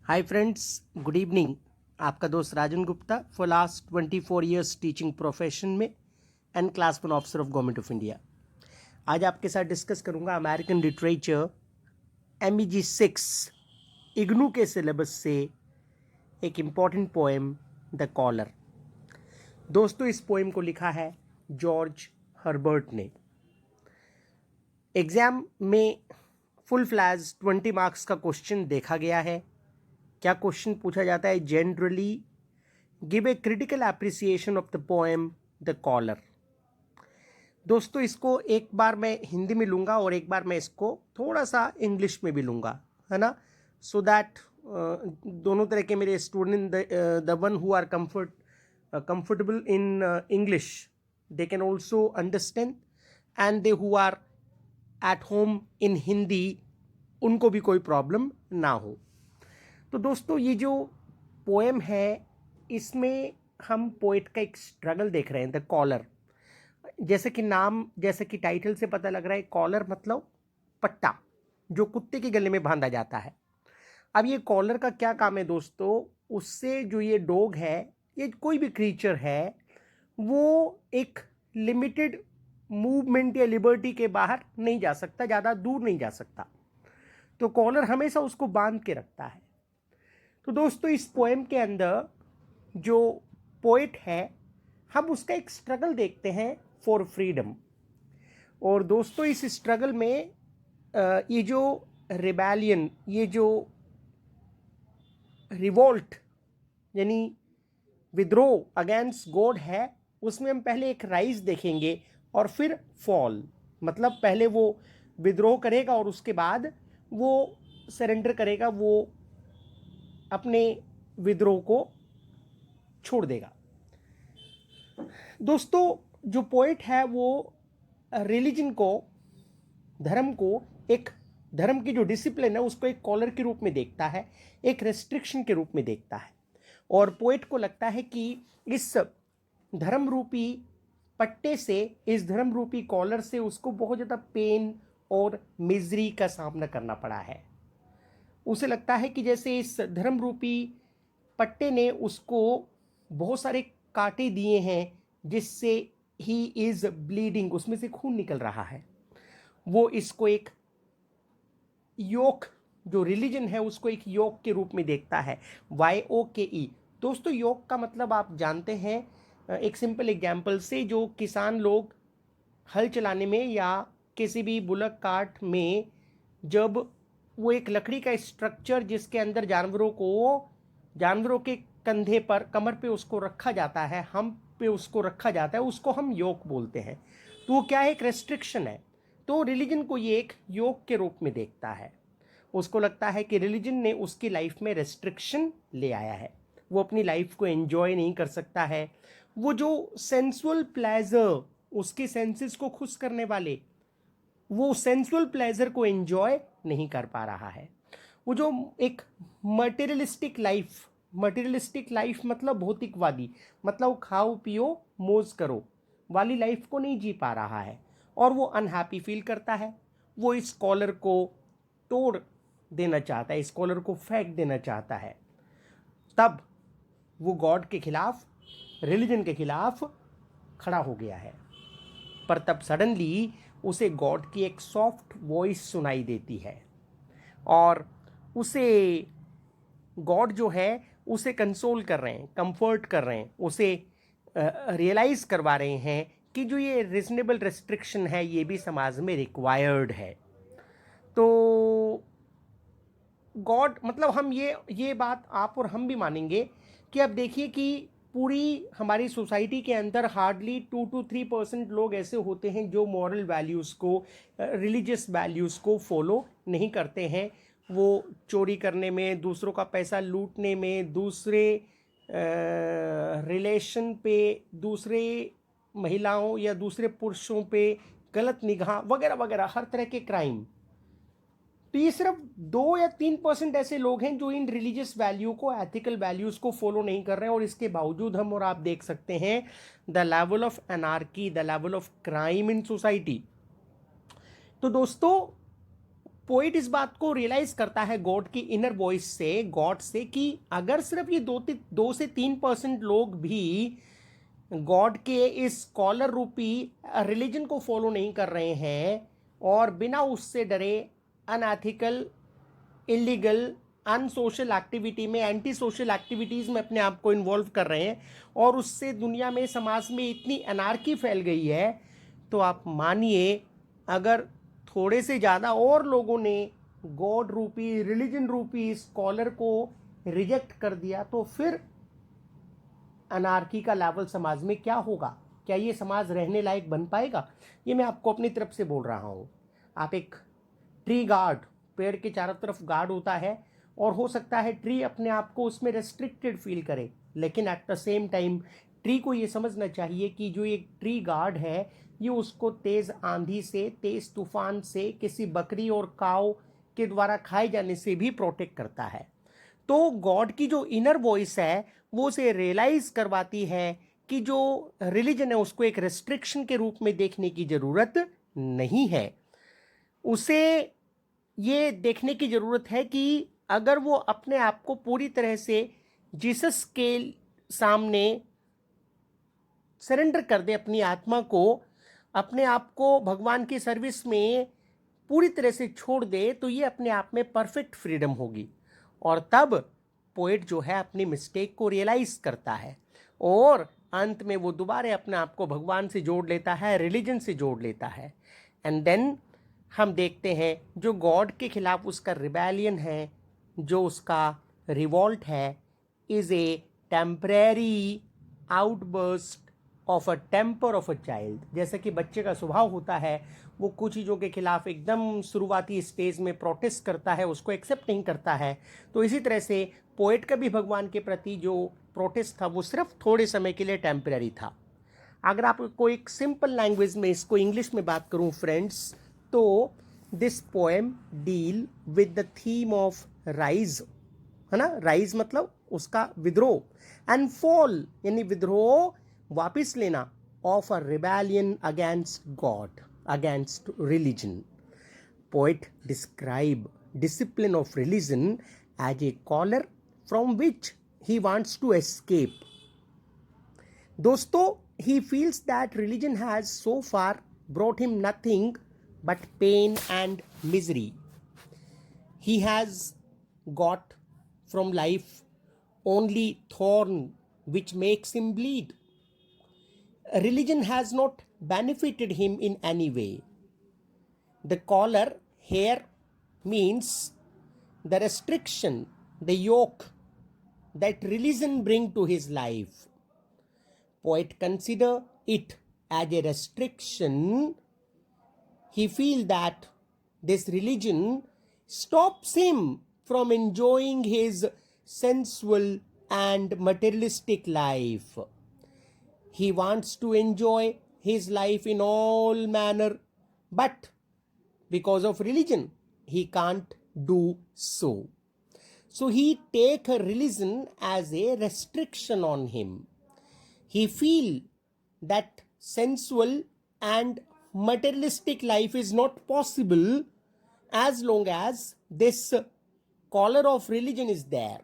Hi friends, good evening. आपका दोस्त Rajan Gupta for last 24 years teaching profession में and class 1 officer of government of India. आज आपके साथ डिस्कस करूंगा अमेरिकन लिटरेचर MEG 6 इग्नू के सिलेबस से एक इम्पॉर्टेंट पोएम द कॉलर। दोस्तों, इस पोएम को लिखा है जॉर्ज हर्बर्ट ने। एग्जाम में फुल फ्लैश 20 मार्क्स का क्वेश्चन देखा गया है। क्या क्वेश्चन पूछा जाता है? Generally give a critical appreciation of the poem the collar. दोस्तों, इसको एक बार मैं हिंदी में लूँगा और एक बार मैं इसको थोड़ा सा इंग्लिश में भी लूँगा, है ना, सो दैट दोनों तरह के मेरे student the one who are comfortable in English they can also understand and they who are at home in Hindi उनको भी कोई प्रॉब्लम ना हो। तो दोस्तों, ये जो पोएम है इसमें हम पोएट का एक स्ट्रगल देख रहे हैं, द कॉलर। जैसे कि टाइटल से पता लग रहा है, कॉलर मतलब पट्टा जो कुत्ते के गले में बांधा जाता है। अब ये कॉलर का क्या काम है दोस्तों? उससे जो ये डॉग है, ये कोई भी क्रीचर है, वो एक लिमिटेड मूवमेंट या लिबर्टी के बाहर नहीं जा सकता, ज़्यादा दूर नहीं जा सकता। तो कॉलर हमेशा उसको बांध के रखता है। तो दोस्तों, इस पोएम के अंदर जो पोएट है, हम उसका एक स्ट्रगल देखते हैं फॉर फ्रीडम। और दोस्तों, इस स्ट्रगल में ये जो रिबेलियन, ये जो रिवोल्ट यानी विद्रोह अगेंस्ट गॉड है, उसमें हम पहले एक राइज देखेंगे और फिर फॉल। मतलब पहले वो विद्रोह करेगा और उसके बाद वो सरेंडर करेगा, वो अपने विद्रोह को छोड़ देगा। दोस्तों, जो पोएट है वो रिलीजन को, धर्म को, एक धर्म की जो डिसिप्लिन है उसको एक कॉलर के रूप में देखता है, एक रेस्ट्रिक्शन के रूप में देखता है। और पोएट को लगता है कि इस धर्म रूपी पट्टे से, इस धर्म रूपी कॉलर से उसको बहुत ज़्यादा पेन और मिजरी का सामना करना पड़ा है। उसे लगता है कि जैसे इस धर्म रूपी पट्टे ने उसको बहुत सारे कांटे दिए हैं, जिससे ही इज ब्लीडिंग, उसमें से खून निकल रहा है। वो इसको एक योक, जो रिलीजन है उसको एक योक के रूप में देखता है, YOKE। दोस्तों, योक का मतलब आप जानते हैं, एक सिंपल एग्जाम्पल से, जो किसान लोग हल चलाने में या किसी भी बुलक कार्ट में, जब वो एक लकड़ी का स्ट्रक्चर जिसके अंदर जानवरों के कंधे पर, कमर पे उसको रखा जाता है, हम पे उसको रखा जाता है, उसको हम योक बोलते हैं। तो वो क्या है? एक रेस्ट्रिक्शन है। तो रिलीजन को ये एक योक के रूप में देखता है। उसको लगता है कि रिलीजन ने उसकी लाइफ में रेस्ट्रिक्शन ले आया है, वो अपनी लाइफ को एंजॉय नहीं कर सकता है। वो जो सेंसुअल प्लेजर, उसके सेंसेस को खुश करने वाले, वो सेंसुअल प्लेजर को एंजॉय नहीं कर पा रहा है। वो जो एक मटेरियलिस्टिक लाइफ मतलब भौतिकवादी, मतलब खाओ पियो मौज करो वाली लाइफ को नहीं जी पा रहा है, और वो अनहैप्पी फील करता है। वो इस कॉलर को तोड़ देना चाहता है, इस कॉलर को फेंक देना चाहता है। तब वो गॉड के खिलाफ, रिलीजन के खिलाफ खड़ा हो गया है। पर तब सडनली उसे गॉड की एक सॉफ्ट वॉइस सुनाई देती है, और उसे गॉड जो है उसे कंसोल कर रहे हैं, कंफर्ट कर रहे हैं, उसे रियलाइज करवा रहे हैं कि जो ये रीजनेबल रेस्ट्रिक्शन है ये भी समाज में रिक्वायर्ड है। तो गॉड, मतलब हम ये बात आप और हम भी मानेंगे कि अब देखिए कि पूरी हमारी सोसाइटी के अंदर हार्डली 2 to 3% लोग ऐसे होते हैं जो मॉरल वैल्यूज़ को, रिलीजियस वैल्यूज़ को फॉलो नहीं करते हैं। वो चोरी करने में, दूसरों का पैसा लूटने में, दूसरे रिलेशन पे, दूसरे महिलाओं या दूसरे पुरुषों पे गलत निगाह वगैरह वगैरह, हर तरह के क्राइम। तो ये सिर्फ 2 या 3% ऐसे लोग हैं जो इन रिलीजियस वैल्यू को, एथिकल वैल्यूज को फॉलो नहीं कर रहे हैं। और इसके बावजूद हम और आप देख सकते हैं the level of anarchy, the level of crime in society. तो दोस्तों, पोइट इस बात को रियलाइज करता है गॉड की इनर वॉइस से, गॉड से, कि अगर सिर्फ ये 2 से 3% लोग भी गॉड के इस स्कॉलर रूपी रिलीजन को फॉलो नहीं कर रहे हैं और बिना उससे डरे अनएथिकल, इलीगल, अनसोशल एक्टिविटी में, एंटी सोशल एक्टिविटीज़ में अपने आप को इन्वॉल्व कर रहे हैं और उससे दुनिया में, समाज में इतनी अनार्की फैल गई है, तो आप मानिए अगर थोड़े से ज़्यादा और लोगों ने गॉड रूपी, रिलीजन रूपी स्कॉलर को रिजेक्ट कर दिया तो फिर अनार्की का लेवल समाज में क्या होगा? क्या ये समाज रहने लायक बन पाएगा? ये मैं आपको अपनी तरफ से बोल रहा हूँ। आप एक ट्री गार्ड, पेड़ के चारों तरफ गार्ड होता है और हो सकता है ट्री अपने आप को उसमें रेस्ट्रिक्टेड फील करे, लेकिन at the same time tree को ये समझना चाहिए कि जो एक ट्री गार्ड है ये उसको तेज़ आंधी से, तेज़ तूफान से, किसी बकरी और काऊ के द्वारा खाए जाने से भी प्रोटेक्ट करता है। तो गॉड की जो इनर वॉइस है वो उसे रियलाइज करवाती है कि जो रिलीजन है उसको एक रेस्ट्रिक्शन के रूप में देखने की ज़रूरत नहीं है। उसे ये देखने की ज़रूरत है कि अगर वो अपने आप को पूरी तरह से जीसस के सामने सरेंडर कर दे, अपनी आत्मा को, अपने आप को भगवान की सर्विस में पूरी तरह से छोड़ दे, तो ये अपने आप में परफेक्ट फ्रीडम होगी। और तब पोएट जो है अपनी मिस्टेक को रियलाइज करता है और अंत में वो दोबारा अपने आप को भगवान से जोड़ लेता है, रिलीजन से जोड़ लेता है। एंड देन हम देखते हैं जो गॉड के खिलाफ उसका रिबेलियन है, जो उसका रिवॉल्ट है, is a temporary outburst of a temper of a child. जैसे कि बच्चे का स्वभाव होता है, वो कुछ चीज़ों के खिलाफ एकदम शुरुआती स्टेज में प्रोटेस्ट करता है, उसको एक्सेप्ट नहीं करता है। तो इसी तरह से पोएट का भी भगवान के प्रति जो प्रोटेस्ट था वो सिर्फ थोड़े समय के लिए टेम्परेरी था। अगर आपको एक सिंपल लैंग्वेज में इसको इंग्लिश में बात करूं फ्रेंड्स, तो this poem deal with the theme of rise, है ना। राइज मतलब उसका विद्रोह, एंड फॉल यानी विद्रोह, वापिस लेना, of a rebellion against God, against religion. Poet describe discipline of religion as a collar from which he wants to escape. दोस्तों, he feels that religion has so far brought him nothing but pain and misery. He has got from life only thorn which makes him bleed. Religion has not benefited him in any way. The collar here means the restriction, the yoke that religion bring to his life. Poet consider it as a restriction. He feel that this religion stops him from enjoying his sensual and materialistic life. He wants to enjoy his life in all manner, but because of religion he can't do so. So he take a religion as a restriction on him. He feel that sensual and materialistic life is not possible as long as this collar of religion is there.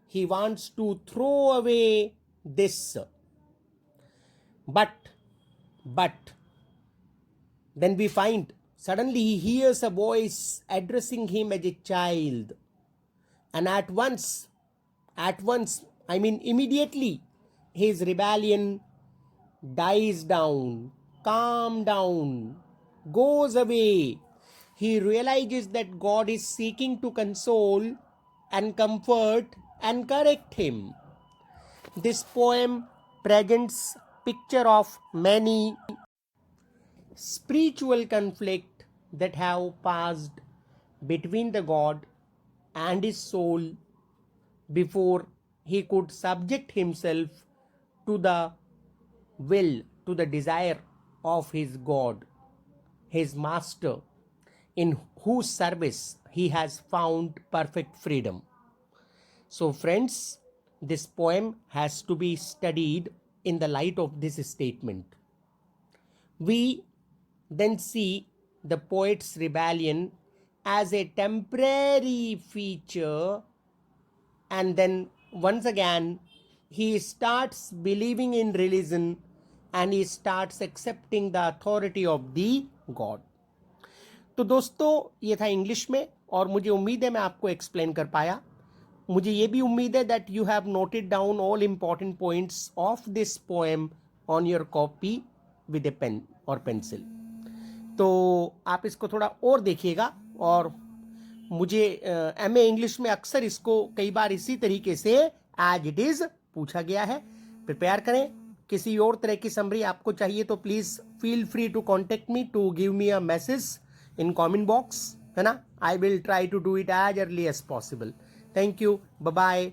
He wants to throw away this. But then we find suddenly he hears a voice addressing him as a child, and at once, I mean immediately, his rebellion dies down, calm down, goes away. He realizes that God is seeking to console and comfort and correct him. This poem presents picture of many spiritual conflict that have passed between the God and his soul before he could subject himself to the will, to the desire of his God, his master, in whose service he has found perfect freedom. So friends, this poem has to be studied in the light of this statement. We then see the poet's rebellion as a temporary feature, and then once again he starts believing in religion and he starts accepting the authority of the God. तो दोस्तों ये था English में, और मुझे उम्मीद है मैं आपको एक्सप्लेन कर पाया. मुझे ये भी उम्मीद है that you have noted down all important points of this poem on your copy with a pen और पेंसिल. तो आप इसको थोड़ा और देखिएगा, और मुझे एमए इंग्लिश में अक्सर इसको कई बार इसी तरीके से एज इट इज पूछा गया है. प्रिपेयर करें. किसी और तरह की समरी आपको चाहिए तो please feel free to contact me, to give me a message in comment box, है ना. I will try to do it as early as possible. Thank you. Bye bye.